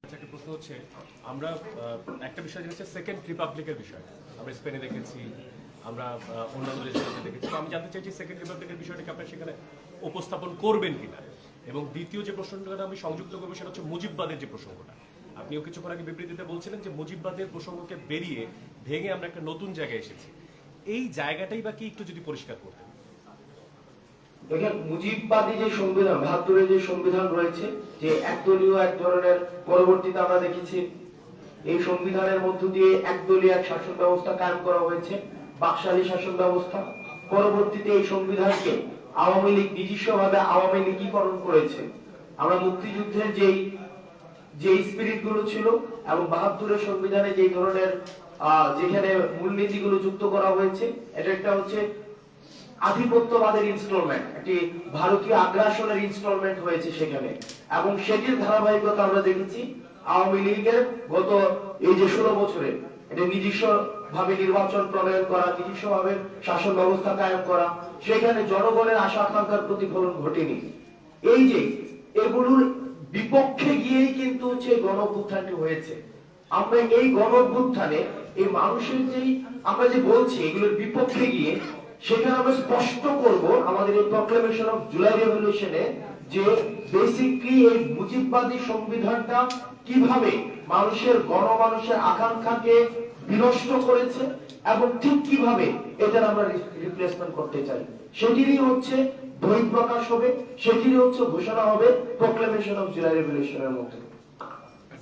একটা প্রশ্ন হচ্ছে আমরা একটা বিষয় জেনেছি সেকেন্ড রিপাবলিকের বিষয় আমরা স্পেনে দেখেছি আমরা অন্যান্য দেশগুলোতে দেখেছি তো আমি জানতে চাইছি সেকেন্ড রিপাবলিকের বিষয়টাকে আপনারা সেখানে উপস্থাপন করবেন কিনা এবং দ্বিতীয় যে প্রসঙ্গটা আমি সংযুক্ত করবো সেটা হচ্ছে মুজিববাদের যে প্রসঙ্গটা আপনিও কিছুক্ষণ আগে বিবৃতিতে বলছিলেন যে মুজিববাদের প্রসঙ্গকে বেরিয়ে ভেঙে আমরা একটা নতুন জায়গায় এসেছি এই জায়গাটাই বা কি একটু যদি পরিষ্কার করতেন। দেখেন মুজিববাদী যে সংবিধান ৭২-এর যে সংবিধান রয়েছে যে একদলীয় এক ধরনের পরবর্তীতে আমরা দেখেছি এই সংবিধানের মধ্য দিয়ে একদলীয় এক শাসন ব্যবস্থা কায়েম করা হয়েছে বাকশালী শাসন ব্যবস্থা। পরবর্তীতে এই সংবিধানকে আওয়ামী লীগ নিজস্বভাবে আওয়ামী লীগীকরণ করেছে। আমরা মুক্তিযুদ্ধের যে স্পিরিট গুলো ছিল এবং ৭২-এর সংবিধানে যে ধরনের যেখানে মূলনীতিগুলো যুক্ত করা হয়েছে এটা একটা হচ্ছে আধিপত্যবাদের ইনস্টলমেন্ট, একটি ভারতীয় আগ্রাসনের ইনস্টলমেন্ট হয়েছে সেখানে এবং সেটির ধারাবাহিকতা আমরা দেখেছি আওয়ামী লীগের গত এই যে ১৬ বছরে এটা নিজস্ব ভাবে নির্বাচন প্রণয়ন করা, নিজস্ব ভাবে শাসন ব্যবস্থা কায়েম করা, সেখানে জনগণের আশা আকাঙ্ক্ষার প্রতিফলন ঘটেনি। এই যে এগুলোর বিপক্ষে গিয়েই কিন্তু হচ্ছে গণঅভ্যুত্থানটি হয়েছে। আমরা এই গণঅভ্যুত্থানে এই মানুষের যেই আমরা যে বলছি এগুলোর বিপক্ষে গিয়ে সেখানে আমরা স্পষ্ট করব আমাদের এই প্রক্লেমেশন অফ জুলাই রেভলিউশনে যে বেসিক্যালি এই মুজিববাদী সংবিধানটা কিভাবে মানুষের গণমানুষের আকাঙ্ক্ষাকে বিনষ্ট করেছে এবং ঠিক কিভাবে এটা আমরা রিপ্লেসমেন্ট করতে চাই সেটিরই হচ্ছে বহিঃপ্রকাশ হবে, সেটিরই হচ্ছে ঘোষণা হবে প্রক্লেমেশন অফ জুলাই রেভলিউশনের মধ্যে।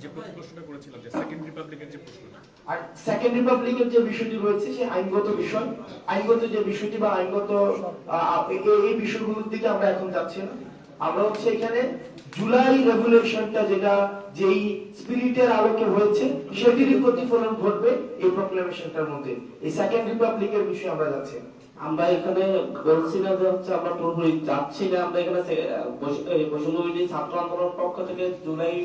যে প্রথম প্রশ্নটা করেছিলাম যে সেকেন্ড রিপাবলিকের যে প্রশ্নটা আর সেকেন্ড রিপাবলিকের যে বিষয়টি রয়েছে সে আইনগত বিষয়, আইনগত যে বিষয়টি বা আইনগত এই বিষয়গুলোর দিকে আমরা এখন যাচ্ছি না। আমরা হচ্ছে এখানে জুলাই রেভলিউশনটা যেটা যেই স্পিরিটের আলোকে হয়েছে সেটিরই প্রতিফলন ঘটবে এই প্রক্লেমেশনটার মধ্যে। এই সেকেন্ড রিপাবলিকের বিষয়ে আমরা যাচ্ছি না। আমরা এখানে বলছি না যে হচ্ছে আমরা পুরোপুরি যাচ্ছি না। আমরা এখানে বৈষম্যবিরোধী ছাত্র আন্দোলনের পক্ষ থেকে জুলাই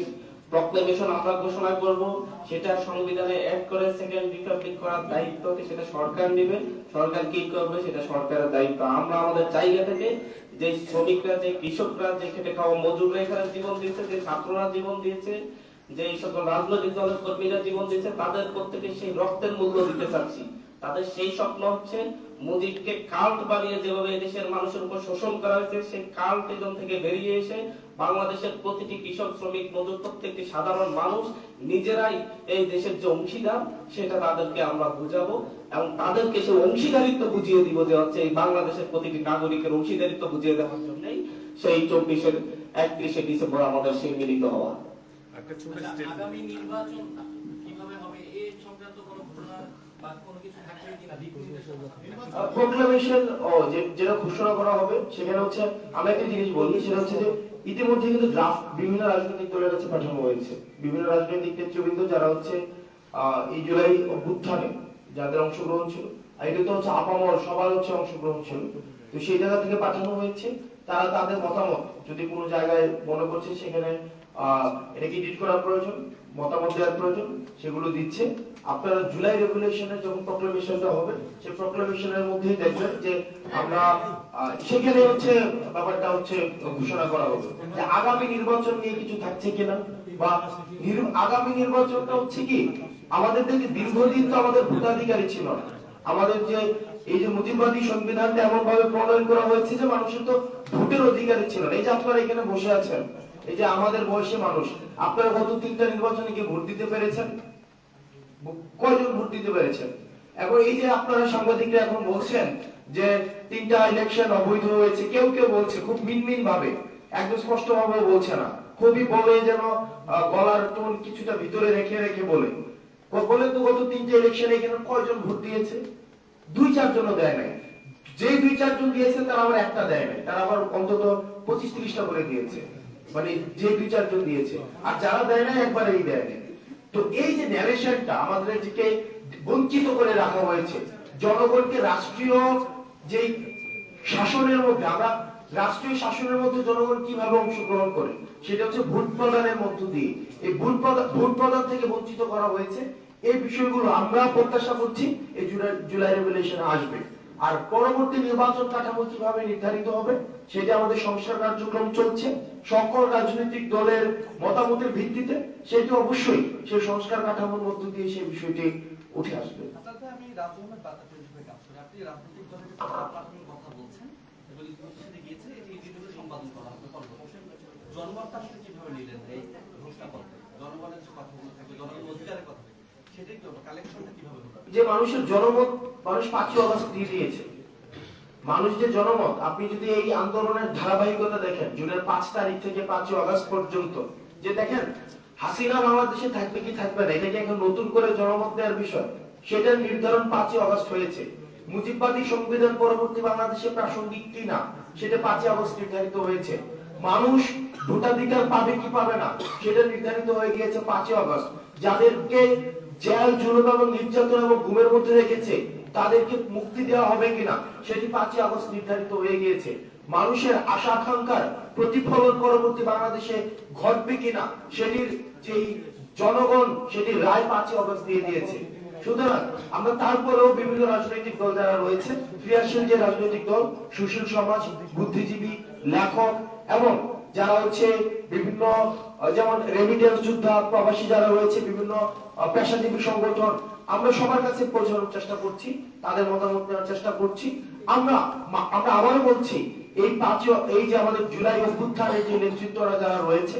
প্রক্লেমেশন আমরা ঘোষণা করব, সেটা সংবিধানে অ্যাড করে সেকেন্ড রিপাবলিক করার দায়িত্ব সেটা সরকার নেবে। সরকার কি করবে সেটা সরকারের দায়িত্ব। আমরা আমাদের জায়গা থেকে যে শ্রমিকরা, যে কৃষকরা, যে খেটে খাওয়া মজুররা এখানে জীবন দিয়েছে, যে ছাত্ররা জীবন দিয়েছে, যে সকল রাজনৈতিক দলের কর্মীরা জীবন দিয়েছে, তাদের প্রত্যেকে সেই রক্তের মূল্য দিতে চাচ্ছি। তাদের সেই স্বপ্ন হচ্ছে মুজিবকে কাল্ট বানিয়ে যেভাবে দেশের মানুষের উপর শোষণ করা হয়েছে সেই কাল্টিজম থেকে বেরিয়ে এসে বাংলাদেশের প্রতিটি কৃষক, শ্রমিক, মজুর, প্রত্যেকটি সাধারণ মানুষ নিজেরাই এই দেশের যে অংশীদার সেটা তাদেরকে আমরা বুঝাবো এবং তাদেরকে সেই অংশীদারিত্ব বুঝিয়ে দিব যে হচ্ছে এই বাংলাদেশের প্রতিটি নাগরিকের অংশীদারিত্ব বুঝিয়ে দেওয়ার জন্যই সেই 31শে ডিসেম্বর আমাদের সেই মিলিত হওয়া। একটা ছোট আগামী নির্বাচন কিভাবে হবে এই সংক্রান্ত কোনো ঘোষণা বা কোনো কিছু থাকবে কিনা প্রক্লেমেশন যেটা ঘোষণা করা হবে সেখানে হচ্ছে আমরা একটা জিনিস বলি, সেটা হচ্ছে যে ইতিমধ্যে কিন্তু ড্রাফট বিভিন্ন রাজনৈতিক দলের কাছে পাঠানো হয়েছে। বিভিন্ন রাজনৈতিক নেতৃবৃন্দ যারা হচ্ছে এই জুলাই অভ্যুত্থানে যাদের অংশগ্রহণ ছিল, আর এটা তো হচ্ছে আপামর সবার হচ্ছে অংশগ্রহণ ছিল, তো সেই জায়গা থেকে পাঠানো হয়েছে। তারা তাদের মতামত যদি কোনো জায়গায় মনে করছে সেখানে এটাকে এডিট করার প্রয়োজন, মতামত দেওয়ার প্রয়োজন, সেগুলো দিচ্ছে। আপনারা জুলাই রেভলিউশনের যখন প্রক্লেমেশনটা হবে সেই প্রক্লেমেশনের মধ্যেই দেখবেন যে আমরা সেখানে হচ্ছে ব্যাপারটা হচ্ছে ঘোষণা করা হবে যে আগামী নির্বাচন নিয়ে কিছু থাকছে কিনা বা আগামী নির্বাচনটা হচ্ছে কি আমাদের থেকে দীর্ঘদিন তো আমাদের ভোটাধিকারী ছিল না। আমাদের যে এই যে মুজিববাদী সংবিধানটা এমন ভাবে প্রণয়ন করা হয়েছে যে মানুষের তো ভোটের অধিকারী ছিল না। এই যে আপনারা এখানে বসে আছেন, এই যে আমাদের বয়সী মানুষ, আপনারা গত 3টা নির্বাচনে কি ভোট দিতে পেরেছেন? কয়জন ভোট দিতে পেরেছেন? এখন এই যে আপনারা সাংবাদিকরা এখন বলছেন যে 3টা ইলেকশন অবৈধ হয়েছে, কেউ কেউ বলছে খুব মিনমিন ভাবে, একদম স্পষ্ট ভাবে বলছে না, খুবই বলে যেন গলার টোন কিছুটা ভিতরে রেখে রেখে বলে তো গত 3টে ইলেকশনে এখানে কয়জন ভোট দিয়েছে? 2-4 জনও দেয় নাই। যে 2-4 জন দিয়েছে তারা আবার একটা দেয় নাই, তারা আবার অন্তত 25-30টা করে দিয়েছে, মানে যে 2-4 জন দিয়েছে। আর যারা দেয় নাই একবারেই দেয় নাই। তো এই যে ন্যারেশনটা আমাদেরকে বঞ্চিত করে রাখা হয়েছে, জনগণকে রাষ্ট্রীয় যে শাসনের মধ্যে আমরা রাষ্ট্রীয় শাসনের মধ্যে জনগণ কিভাবে অংশগ্রহণ করে সেটা হচ্ছে ভোট প্রদানের মধ্য দিয়ে। এই ভোট প্রদান থেকে বঞ্চিত করা হয়েছে। এই বিষয়গুলো আমরা প্রত্যাশা করছি এই জুলাই রেভলিউশনে আসবে। আর পরবর্তী নির্বাচন কাঠামো কিভাবে নির্ধারিত হবে সেটা আমাদের সংস্কার কার্যক্রম চলছে সকল রাজনৈতিক দলের মতামতের ভিত্তিতে, সেটা অবশ্যই সেই সংস্কার কাঠামোর মধ্য দিয়ে সেই বিষয়টি উঠে আসবে। আপনাকে আমি রাজু আহমেদ বাতাসের হিসেবে কাজ করি। আপনি রাজনৈতিক দলের যে প্ল্যাটফর্মের কথা বলছেন এবং ইতিমধ্যে গিয়েছে এটি ইতিমধ্যে সম্পাদন করা হবে জনমতটা আসলে কিভাবে নিলেন এই ঘোষণাপত্রে? জনগণের যে কথাগুলো থাকবে, জনগণের অধিকারের কথা থাকবে, সেটাই কি হবে? কালেকশনটা কিভাবে হবে? যে মানুষের জনমত মানুষ 5ই অগস্ট দিয়ে দিয়েছে। মানুষ যে জনমত, আপনি যদি এই আন্দোলনের ধারাবাহিকতা দেখেন জুনের 5 তারিখ থেকে 5ই অগস্ট পর্যন্ত, যে দেখেন হাসিনা বাংলাদেশে থাকবে কি থাকবে না, এটা কি এখন নতুন করে জনমত দেওয়ার বিষয়? সেটার নির্ধারণ 5ই অগস্ট হয়েছে। মুজিববাদী সংবিধান পরবর্তী বাংলাদেশে প্রাসঙ্গিক কিনা সেটা 5ই অগস্ট নির্ধারিত হয়েছে। মানুষ ভোটাধিকার পাবে কি পাবে না সেটা নির্ধারিত হয়ে গিয়েছে 5ই অগস্ট। যাদেরকে জেল, জুলুম এবং নির্যাতন এবং ঘুমের মধ্যে রেখেছে তাদেরকে মুক্তি দেওয়া হবে কিনা সেটি 5ই আগস্ট নির্ধারিত হয়ে গিয়েছে। মানুষের আশা আকাঙ্ক্ষার প্রতিফলন পরবর্তী বাংলাদেশে ঘটবে কিনা সেটির যেই জনগণ সেটির রায় 5ই আগস্ট দিয়ে দিয়েছে। সুতরাং আমরা তারপরেও বিভিন্ন রাজনৈতিক দল যারা রয়েছে, ক্রিয়াশীল যে রাজনৈতিক দল, সুশীল সমাজ, বুদ্ধিজীবী, লেখক এবং যারা হচ্ছে বিভিন্ন যেমন রেমিটেন্স যোদ্ধা, প্রবাসী যারা রয়েছে, বিভিন্ন পেশাজীবী সংগঠন, আমরা সবার কাছে পৌঁছানোর চেষ্টা করছি, তাদের মতামত নেওয়ার চেষ্টা করছি। আমরা আবারও বলছি, এই যে আমাদের জুলাই অভ্যুত্থানের যে নেতৃত্বরা যারা রয়েছে,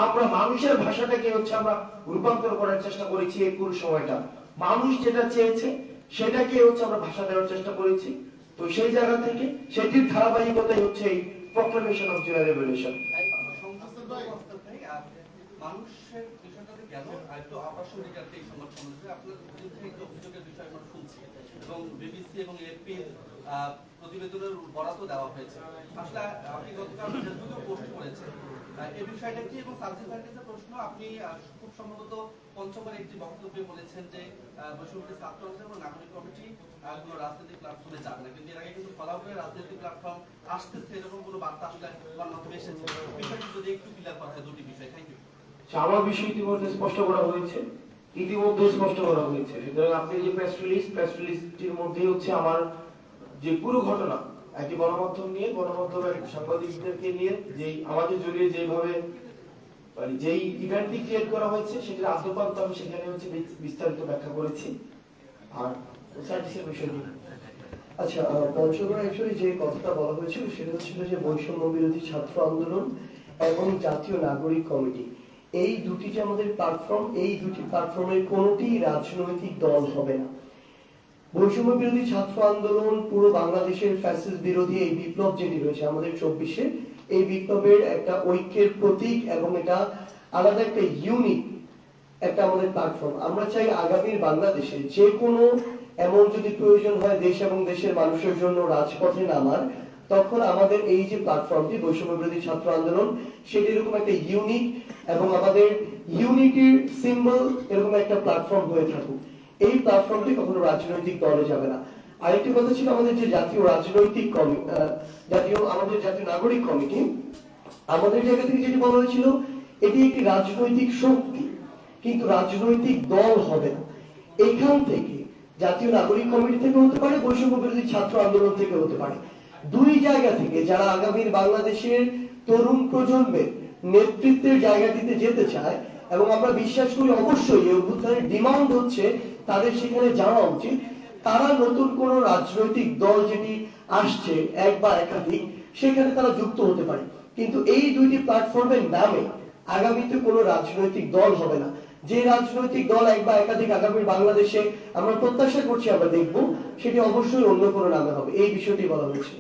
আমরা মানুষের ভাষাটাকে হচ্ছে আমরা রূপান্তর করার চেষ্টা করেছি। এই পুরো সময়টা মানুষ যেটা চেয়েছে সেটাকে হচ্ছে আমরা ভাষা দেওয়ার চেষ্টা করেছি। তো সেই জায়গা থেকে সেটির ধারাবাহিকতাই হচ্ছে এই প্রক্লেমেশন অফ জুলাই রেভলিউশন। মানুষের বিষয়টাতে গেল একটু আবাসন দিকে এই সংবাদ সম্বন্ধে আপনার বিরুদ্ধে একটু অভিযোগের বিষয় আমরা শুনছি এবং বিবিসি এবং এপির প্রতিবেদনের বরাদ্দ দেওয়া হয়েছে। আসলে আপনি গতকাল ফেসবুকে পোস্ট করেছেন এই বিষয়টা কি, এবং সার্জিস ভাইয়ের প্রশ্ন, আপনি খুব সম্ভবত পঞ্চমের একটি বক্তব্যে বলেছেন যে বৈষম্যবিরোধী ছাত্র আন্দোলন এবং নাগরিক কমিটি কোনো রাজনৈতিক প্ল্যাটফর্মে যাবে না, কিন্তু এর আগে কিন্তু ফলাও করে রাজনৈতিক প্ল্যাটফর্ম আসতেছে, এরকম কোনো বার্তা আসলে গণমাধ্যমে এসেছে। বিষয়টি যদি একটু ক্লিয়ার করা হয়, দুটি বিষয়। Thank you. আমার বিষয় ইতিমধ্যে স্পষ্ট করা হয়েছে, সুতরাং আপনি যে প্রেস রিলিজটির মধ্যে হচ্ছে আমার যে পুরো ঘটনা একটি গণমাধ্যম নিয়ে, গণমাধ্যমের সাংবাদিকদেরকে নিয়ে যেই আমাদের জড়িয়ে যেভাবে মানে যেই ইভেন্টটি ক্রিয়েট করা হয়েছে সেটার আদ্যপান্ত আমি সেখানে হচ্ছে বিস্তারিত ব্যাখ্যা করেছি। আর সার্ভিসের বিষয়টি আচ্ছা, পঞ্চগড়ে অ্যাকচুয়ালি যে কথাটা বলা হয়েছিল সেটা হচ্ছিল যে বৈষম্য বিরোধী ছাত্র আন্দোলন এবং জাতীয় নাগরিক কমিটি, এই দুটি যে আমাদের প্ল্যাটফর্ম, এই দুটি প্ল্যাটফর্মের কোনোটি রাজনৈতিক দল হবে না। বৈষম্য বিরোধী ছাত্র আন্দোলন পুরো বাংলাদেশের ফ্যাসিস্ট বিরোধী এই বিপ্লব যেটি রয়েছে আমাদের 24-এ, এই বিপ্লবের একটা ঐক্যের প্রতীক এবং এটা আলাদা একটা ইউনিক একটা আমাদের প্ল্যাটফর্ম। আমরা চাই আগামীর বাংলাদেশে যে কোনো এমন যদি প্রয়োজন হয় দেশ এবং দেশের মানুষের জন্য রাজপথে নামার, তখন আমাদের এই যে প্ল্যাটফর্মটি বৈষম্য বিরোধী ছাত্র আন্দোলন, সেটি এরকম একটা ইউনিক এবং আমাদের ইউনিটির সিম্বল এরকম একটা প্ল্যাটফর্ম হয়ে থাকুক। এই প্ল্যাটফর্মটি কখনো রাজনৈতিক দলে যাবে না। আরেকটি কথা ছিল আমাদের যে জাতীয় রাজনৈতিক আমাদের জাতীয় নাগরিক কমিটি, আমাদের জায়গা থেকে যেটি বলা হয়েছিল এটি একটি রাজনৈতিক শক্তি, কিন্তু রাজনৈতিক দল হবে না। এইখান থেকে জাতীয় নাগরিক কমিটি থেকে হতে পারে, বৈষম্য বিরোধী ছাত্র আন্দোলন থেকে হতে পারে, দুই জায়গা থেকে যারা আগামীর বাংলাদেশের তরুণ প্রজন্মের নেতৃত্বের জায়গাটিতে যেতে চায়, এবং আমরা বিশ্বাস করি অবশ্যই এই অভ্যুত্থানের ডিমান্ড হচ্ছে তাদের সেখানে যাওয়া উচিত। তারা নতুন কোন রাজনৈতিক দল যেটি আসছে এক বা একাধিক, সেখানে তারা যুক্ত হতে পারে, কিন্তু এই দুইটি প্ল্যাটফর্মের নামে আগামীতে কোনো রাজনৈতিক দল হবে না। যে রাজনৈতিক দল এক বা একাধিক আগামী বাংলাদেশে আমরা প্রত্যাশা করছি আমরা দেখব, সেটি অবশ্যই অন্য কোনো নামে হবে, এই বিষয়টি বলা হয়েছে।